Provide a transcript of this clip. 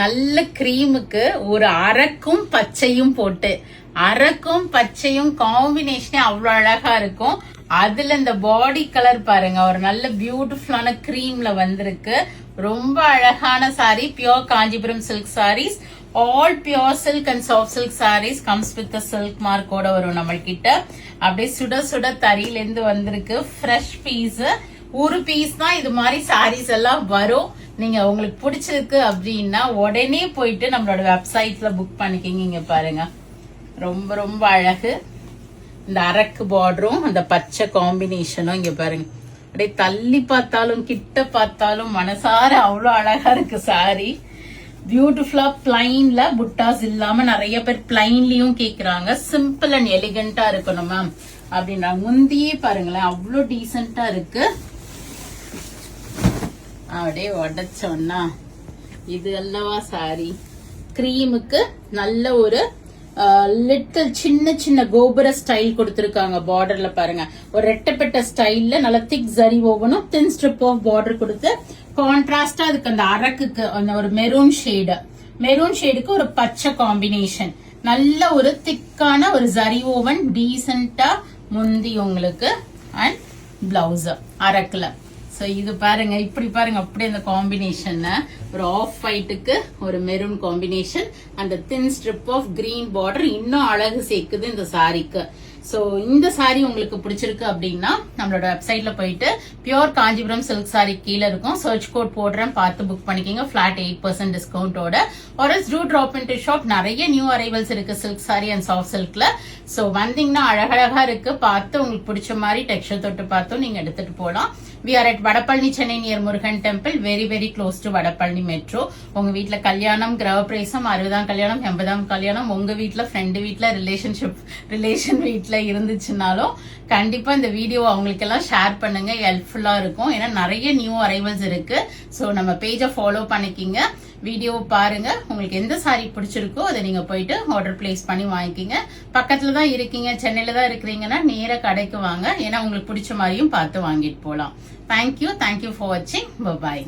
நல்ல கிரீமுக்கு ஒரு அரக்கும் பச்சையும் போட்டு, அரக்கும் பச்சையும் காம்பினேஷனே அவ்வளவு அழகா இருக்கும். அதுல இந்த பாடி கலர் பாருங்க, ஒரு நல்ல பியூட்டிஃபுல்லான கிரீம்ல வந்திருக்கு. ரொம்ப அழகான sari, pure Kanchipuram silk saris. All pure silk and soft silk saris comes with silk மார்க்கோட வரும் நம்ம கிட்ட. அப்படியே சுட சுட தறியில இருந்து வந்திருக்கு. ஃப்ரெஷ் பீஸ், ஒரு பீஸ் தான் இது மாதிரி சாரீஸ் எல்லாம் வரும். நீங்க உங்களுக்கு பிடிச்சிருக்கு அப்படின்னா உடனே போயிட்டு நம்மளோட வெப்சைட்ல புக் பண்ணிக்கிங்க. இங்க பாருங்க, ரொம்ப ரொம்ப அழகு. இந்த அரக்கு பார்டரும் அந்த பச்சை காம்பினேஷனும் இங்க பாருங்க. அப்படியே தள்ளி பார்த்தாலும் கிட்ட பார்த்தாலும் மனசார அவ்வளவு அழகா இருக்கு சாரி. பியூட்டிஃபுல்லா பிளைன்ல புட்டாஸ் இல்லாம நிறைய பேர் பிளைன்லயும் கேக்குறாங்க. சிம்பிள் அண்ட் எலிகண்டா இருக்கணும் மேம் அப்படின்னா முந்தியே பாருங்களேன், அவ்வளவு டீசென்டா இருக்கு. அப்படியே உடைச்சோன்னா இது அல்லவா சாரி. கிரீமுக்கு நல்ல ஒரு லிட்டில் சின்ன சின்ன கோபுர ஸ்டைல் கொடுத்திருக்காங்க. பார்டர்ல பாருங்க, ஒரு ரெட்டப்பட்ட ஸ்டைல்ல நல்ல திக் ஜரி ஓவனும் தின் ஸ்ட்ரிப் ஆஃப் பார்டர் கொடுத்து கான்ட்ராஸ்டா அதுக்கு அந்த அரக்குக்கு அந்த ஒரு மெரூன் ஷேடுக்கு ஒரு பச்சை காம்பினேஷன். நல்ல ஒரு திக்கான ஒரு ஜரி ஓவன் டீசென்டா முந்தி உங்களுக்கு அண்ட் பிளவுஸ் அரக்குல. சோ இது பாருங்க, இப்படி பாருங்க, அப்படியே அந்த காம்பினேஷன் ஒரு ஆஃப் ஒயிட்டுக்கு ஒரு மெரூன் காம்பினேஷன், அந்த தின் ஸ்ட்ரிப் ஆஃப் கிரீன் பார்டர் இன்னும் அழகு சேர்க்குது இந்த சாரிக்கு. சோ இந்த சாரி உங்களுக்கு பிடிச்சிருக்கு அப்படின்னா நம்மளோட வெப்சைட்ல போயிட்டு பியோர் காஞ்சிபுரம் சில்க் சாரி கீழே இருக்கும், சர்ச் கோட் போடுறேன், பார்த்து புக் பண்ணிக்கோங்க. ஃபிளாட் 8% டிஸ்கவுண்டோட. ஒரு டூ டிராப் இன்டு ஷாப். நிறைய நியூ அரைவல்ஸ் இருக்கு சில்க் சாரி அண்ட் சாஃப்ட் சில்க்ல. சோ வந்தீங்கன்னா அழகழகா இருக்கு, பார்த்து உங்களுக்கு பிடிச்ச மாதிரி டெக்ஸ்சர் தொட்டு பார்த்தும் நீங்க எடுத்துட்டு போகலாம். We are at Vadapalani, Chennai, near Murugan temple, very very close to Vadapalani metro. உங்க வீட்டுல கல்யாணம், கிரகப்பிரவேசம், 60ஆம் கல்யாணம், 80ஆம் கல்யாணம், உங்க வீட்டுல ஃப்ரெண்டு வீட்டுல ரிலேஷன் வீட்டுல இருந்துச்சுனாலும் கண்டிப்பா இந்த வீடியோ அவங்களுக்கு எல்லாம் ஷேர் பண்ணுங்க, ஹெல்ப்ஃபுல்லா இருக்கும். ஏன்னா நிறைய நியூ அரைவல்ஸ் இருக்கு. சோ நம்ம பேஜை ஃபாலோ பண்ணிக்கிங்க, வீடியோ பாருங்க. உங்களுக்கு எந்த சாரி பிடிச்சிருக்கோ அதை நீங்க போயிட்டு ஆர்டர் பிளேஸ் பண்ணி வாங்கிக்கிங்க. பக்கத்துல தான் இருக்கீங்க, சென்னையில தான் இருக்கிறீங்கன்னா நேர கடைக்கு வாங்க, ஏன்னா உங்களுக்கு பிடிச்ச மாதிரியும் பார்த்து வாங்கிட்டு போலாம். தேங்க்யூ ஃபார் வாட்சிங். பாய்.